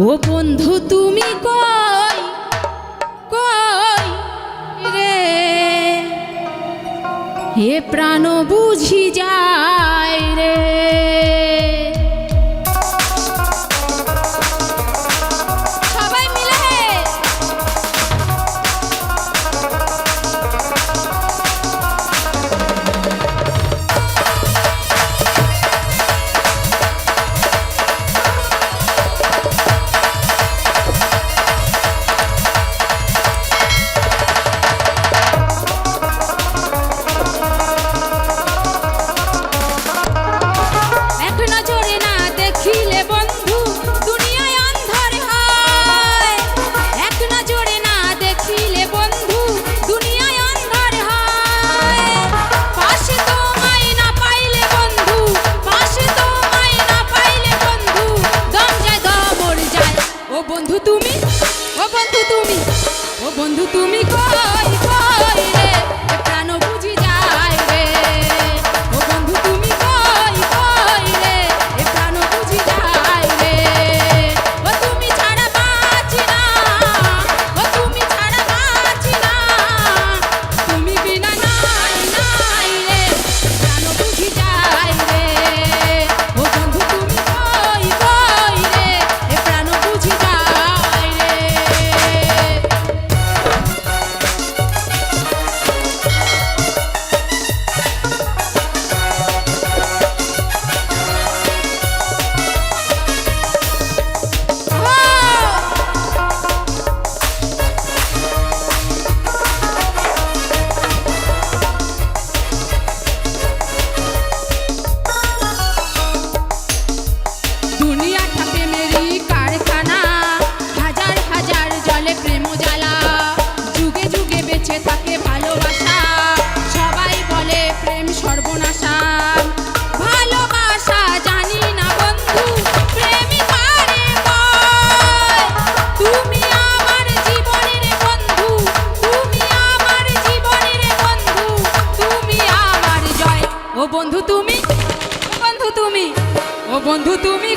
ও বন্ধু তুমি কই কই রে, হে প্রাণ বুঝি যায় রে। সবাই মিলে বন্ধু তুমি কই কই রে, প্রাণ বুঝি যায় রে। ও বন্ধু তুমি কই কই রে, প্রাণ বুঝি যায় রে। ও তুমি ছাড়া বাঁচি না, ও তুমি ছাড়া বাঁচি না, তুমি বিনা নাই নাই রে, প্রাণ বুঝি যায় রে। ও বন্ধু তুমি কই কই রে, প্রাণ বুঝি যায় রে। দুনিয়াটা প্রেমেরই কারখানা, হাজার হাজার জলে প্রেম জ্বালা, যুগে যুগে বেঁচে থাকে ভালোবাসা, সবাই বলে প্রেম সর্বনাশা। ভালোবাসা জানি না বন্ধু, প্রেমই কারে কয়, তুমি আমার জীবনের বন্ধু, তুমি আমার জীবনের বন্ধু, তুমি আমার জয়। ও বন্ধু তুমি, ও বন্ধু তুমি, ও বন্ধু তুমি